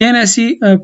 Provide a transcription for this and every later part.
CNSE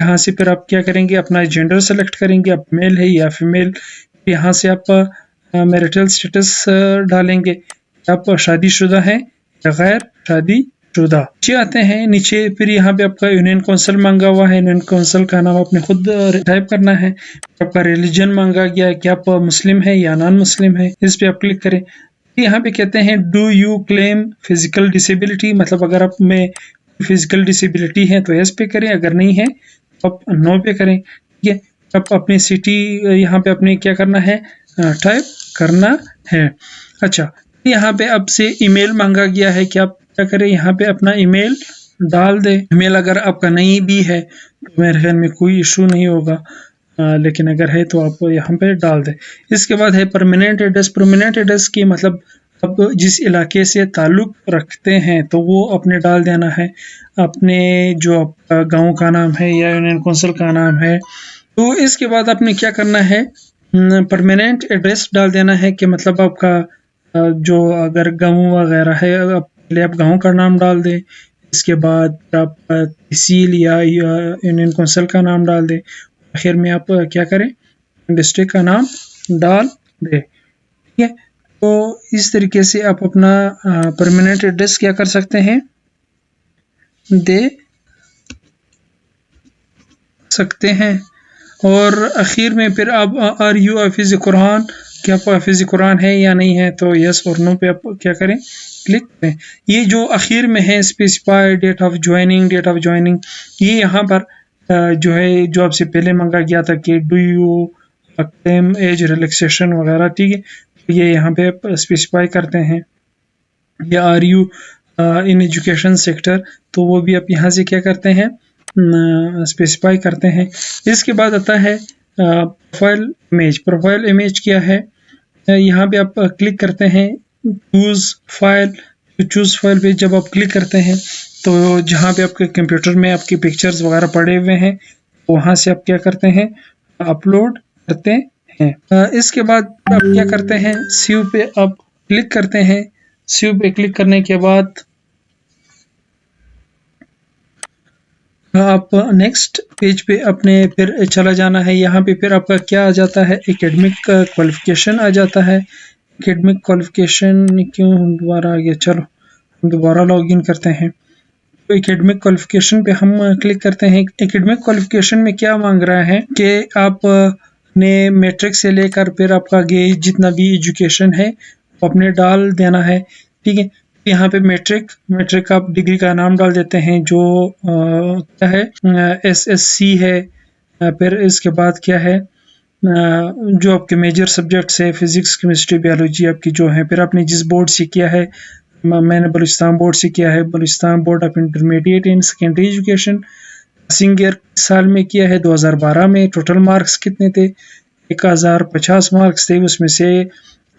यहाँ से फिर आप क्या करेंगे, अपना जेंडर सेलेक्ट करेंगे, आप मेल है या फीमेल। यहाँ से आप मैरिटल स्टेटस डालेंगे, आप शादीशुदा हैं या गैर शादीशुदा। नीचे आते हैं, नीचे फिर यहाँ पे आपका यूनियन काउंसिल मांगा हुआ है, यूनियन काउंसिल का नाम आपने खुद टाइप करना है। आपका रिलीजन मांगा गया है कि आप मुस्लिम है या नॉन मुस्लिम है, इस पे आप क्लिक करें। यहाँ पे कहते हैं do you claim physical disability, मतलब अगर आप में फिजिकल डिसेबिलिटी है तो यस पे करें, अगर नहीं है तो आप नो पे करें। ठीक है, आप अपनी सिटी यहाँ पे अपने क्या करना है, टाइप करना है। अच्छा, यहाँ पे आपसे ईमेल मांगा गया है कि आप क्या करें, यहाँ पे अपना ईमेल डाल दे। ईमेल अगर आपका नहीं भी है तो मेरे ख्याल में कोई इशू नहीं होगा, लेकिन अगर है तो आप यहाँ पे डाल दें। इसके बाद है परमानेंट एड्रेस। परमानेंट एड्रेस की मतलब अब जिस इलाके से ताल्लुक़ रखते हैं तो वो अपने डाल देना है, अपने जो आपका गाँव का नाम है या यूनियन काउंसिल का नाम है। तो इसके बाद आपने क्या करना है, परमानेंट एड्रेस डाल देना है कि मतलब आपका जो अगर गाँव वगैरह है, पहले आप गाँव का नाम डाल दें, इसके बाद आप तहसील या यूनियन काउंसिल का नाम डाल दें, आखिर में आप क्या करें, डिस्ट्रिक्ट का नाम डाल दें। ठीक है, तो इस तरीके से आप अपना परमानेंट एड्रेस क्या कर सकते हैं, दे सकते हैं। और आखिर में फिर आप आर यू हाफिज कुरान, क्या आप हाफिज कुरान है या नहीं है, तो यस और नो पे आप क्या करें, क्लिक करें। ये जो आखिर में है स्पेसिफाई डेट ऑफ ज्वाइनिंग, ये यहाँ पर जो है जो आपसे पहले मांगा गया था कि do you claim age relaxation वगैरह। ठीक है, ये यहाँ पे स्पेसिफाई करते हैं, या are you in education sector, तो वो भी आप यहाँ से क्या करते हैं, स्पेसिफाई करते हैं। इसके बाद आता है प्रोफाइल इमेज। प्रोफाइल इमेज क्या है, यहाँ पे आप क्लिक करते हैं चूज़ फाइल पे जब आप क्लिक करते हैं तो जहाँ पे आपके कंप्यूटर में आपकी पिक्चर्स वगैरह पड़े हुए हैं वहाँ से आप क्या करते हैं, अपलोड करते हैं। इसके बाद आप क्या करते हैं, सेव पे आप क्लिक करते हैं। सेव पे क्लिक करने के बाद आप नेक्स्ट पेज पे अपने फिर चला जाना है। यहाँ पे फिर आपका क्या आ जाता है, एकेडमिक क्वालिफिकेशन आ जाता है। एकेडमिक क्वालिफिकेशन क्यों दोबारा आ गया, चलो हम दोबारा लॉग इन करते हैं। तो एकेडमिक क्वालिफिकेशन पे हम क्लिक करते हैं। एकेडमिक क्वालिफिकेशन में क्या मांग रहा है कि आप ने मैट्रिक से लेकर फिर आपका आगे जितना भी एजुकेशन है वो अपने डाल देना है। ठीक है, यहाँ पे मैट्रिक आप डिग्री का नाम डाल देते हैं जो क्या है, SSC है। फिर इसके बाद क्या है, जो आपके मेजर सब्जेक्ट्स है, फिजिक्स केमिस्ट्री बायोलॉजी आपकी जो है। फिर आपने जिस बोर्ड से किया है, मैंने बलूचिस्तान बोर्ड से किया है, Balochistan board of intermediate and secondary education. Passing year साल में किया है 2012 में। टोटल मार्क्स कितने थे, 1050 मार्क्स थे। उसमें से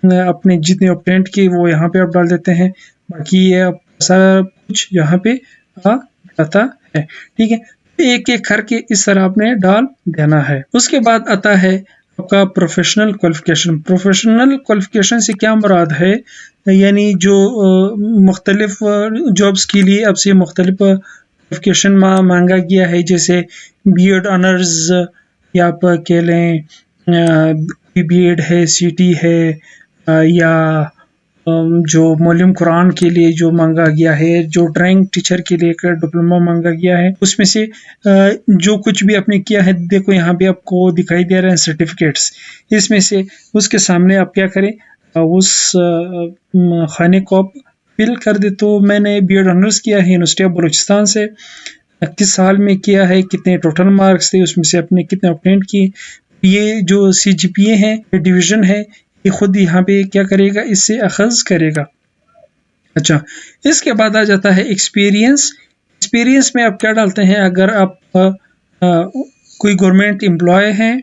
अपने जितने ऑब्टेंड किए वो यहाँ पे आप डाल देते हैं, बाकी ये सारा कुछ यहाँ पे आ जाता है। ठीक है, एक एक करके इस तरह आपने डाल देना है। उसके बाद आता है आपका प्रोफेशनल क्वालिफिकेशन। प्रोफेशनल क्वालिफिकेशन से क्या मुराद है, यानी जो मुख्तलिफ जॉब्स के लिए आपसे मुख्तलिफ क्वालिफिकेशन मांगा गया है, जैसे बीएड ऑनर्स या आप कह लें बीएड है, सीटी है, या जो मौलम कुरान के लिए जो मांगा गया है, जो ड्राइंग टीचर के लिए डिप्लोमा मांगा गया है, उसमें से जो कुछ भी आपने किया है, देखो यहाँ पे आपको दिखाई दे रहे हैं सर्टिफिकेट्स। इसमें से उसके सामने आप क्या करें, उस खाने को आप फिल कर दे। तो मैंने बीएड ऑनर्स किया है यूनिवर्सिटी ऑफ बलूचिस्तान से, किस साल में किया है, कितने टोटल मार्क्स थे, उसमें से आपने कितने ऑब्टेन किए। ये जो CGPA है, डिवीजन है, ये खुद यहाँ पे क्या करेगा, इससे अखज़ करेगा। अच्छा, इसके बाद आ जाता है एक्सपीरियंस। एक्सपीरियंस में आप क्या डालते हैं, अगर आप कोई गवर्नमेंट एम्प्लॉय हैं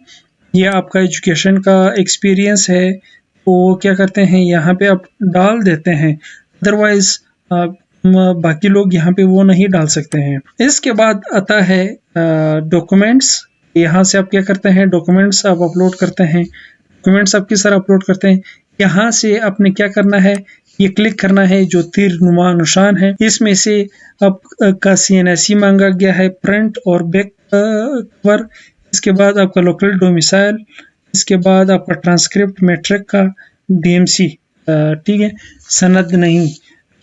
या आपका एजुकेशन का एक्सपीरियंस है तो क्या करते हैं, यहाँ पे आप डाल देते हैं। अदरवाइज बाकी लोग यहाँ पे वो नहीं डाल सकते हैं। इसके बाद आता है डॉक्यूमेंट्स। यहाँ से आप क्या करते हैं, डॉक्यूमेंट्स आप अपलोड करते हैं। डॉक्यूमेंट्स आप किस तरह अपलोड करते हैं, यहाँ से आपने क्या करना है, ये क्लिक करना है जो तीर नुमा निशान है, इसमें से आपका CNSE मांगा गया है, फ्रंट और बैक कवर, इसके बाद आपका लोकल डोमिसाइल, इसके बाद आपका ट्रांसक्रिप्ट मैट्रिक का DMC, ठीक है, सनद नहीं,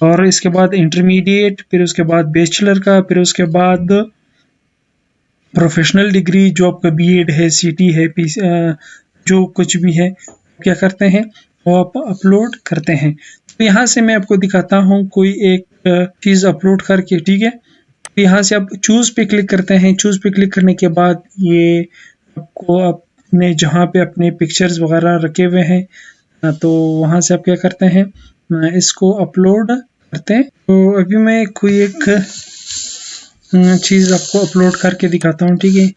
और इसके बाद इंटरमीडिएट, फिर उसके बाद बैचलर का, फिर उसके बाद प्रोफेशनल डिग्री जो आपका BEd है, CT है, जो कुछ भी है क्या करते हैं वो आप अपलोड करते हैं। तो यहाँ से मैं आपको दिखाता हूँ कोई एक चीज़ अपलोड करके, ठीक है। यहाँ से आप चूज़ पे क्लिक करते हैं, चूज़ पे क्लिक करने के बाद ये आपको अपने जहाँ पे अपने पिक्चर्स वगैरह रखे हुए हैं, तो वहाँ से आप क्या करते हैं, इसको अपलोड करते हैं। तो अभी मैं कोई एक चीज़ आपको अपलोड करके दिखाता हूँ, ठीक है।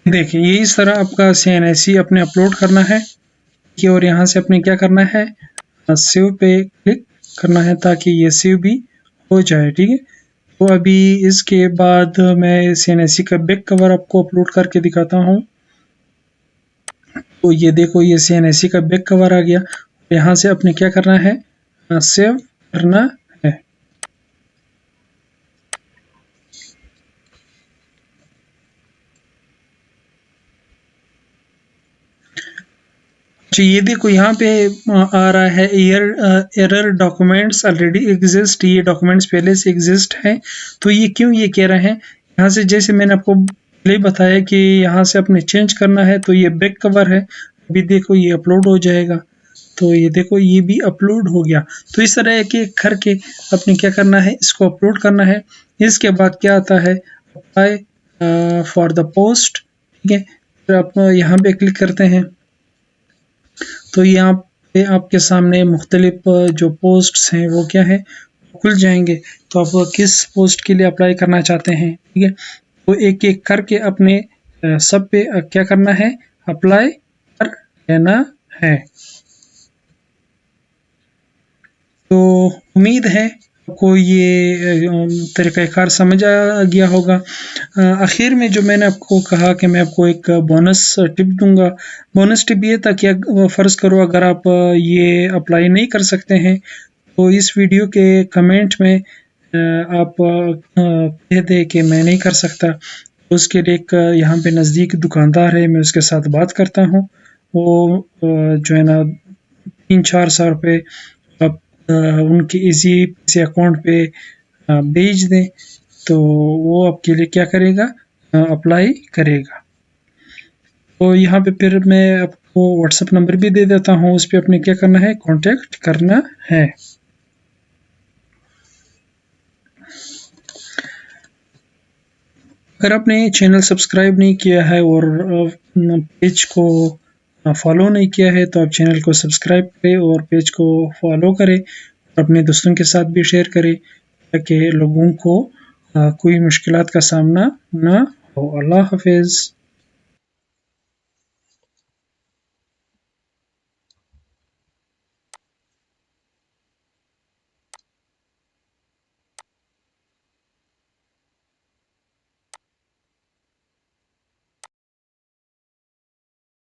देखिए ये इस तरह आपका CNIC अपने अपलोड करना है कि, और यहाँ से अपने क्या करना है, सेव पे क्लिक करना है ताकि ये सेव भी हो जाए, ठीक है। तो अभी इसके बाद मैं CNIC का बैक कवर आपको अपलोड करके दिखाता हूँ। तो ये देखो ये CNIC का बैक कवर आ गया। यहाँ से अपने क्या करना है, सेव करना है। अच्छा ये देखो यहाँ पे आ रहा है एरर डॉक्यूमेंट्स ऑलरेडी एग्जिस्ट, ये डॉक्यूमेंट्स पहले से एग्जिस्ट हैं। तो ये क्यों ये कह रहे हैं, यहाँ से जैसे मैंने आपको पहले बताया कि यहाँ से अपने चेंज करना है, तो ये बैक कवर है, अभी देखो ये अपलोड हो जाएगा। तो ये देखो ये भी अपलोड हो गया। तो इस तरह के करके अपने क्या करना है, इसको अपलोड करना है। इसके बाद क्या आता है, अप्लाई फॉर द पोस्ट, ठीक है। फिर आप यहाँ पे क्लिक करते हैं, तो यहाँ पे आपके सामने मुख्तलिफ जो पोस्ट्स हैं वो क्या है, खुल जाएंगे। तो आप किस पोस्ट के लिए अप्लाई करना चाहते हैं, ठीक है। तो एक एक करके अपने सब पे क्या करना है, अप्लाई कर लेना है। तो उम्मीद है आपको ये तरीक़ाकार समझ आ गया होगा। आखिर में जो मैंने आपको कहा कि मैं आपको एक बोनस टिप दूंगा। बोनस टिप ये था कि फ़र्ज़ करो अगर आप ये अप्लाई नहीं कर सकते हैं, तो इस वीडियो के कमेंट में आप कह दें कि मैं नहीं कर सकता। तो उसके लिए एक यहाँ पे नज़दीक दुकानदार है, मैं उसके साथ बात करता हूँ। वो जो है ना 3-4 सौ रुपये आप उनके इजी से अकाउंट पे भेज दें, तो वो आपके लिए क्या करेगा, अप्लाई करेगा। तो यहाँ पे फिर मैं आपको व्हाट्सएप नंबर भी दे देता हूँ, उस पर अपने क्या करना है, कांटेक्ट करना है। अगर आपने चैनल सब्सक्राइब नहीं किया है और पेज को फॉलो नहीं किया है, तो आप चैनल को सब्सक्राइब करें और पेज को फॉलो करें, और अपने दोस्तों के साथ भी शेयर करें ताकि लोगों को कोई मुश्किलात का सामना ना हो। अल्लाह हाफिज़।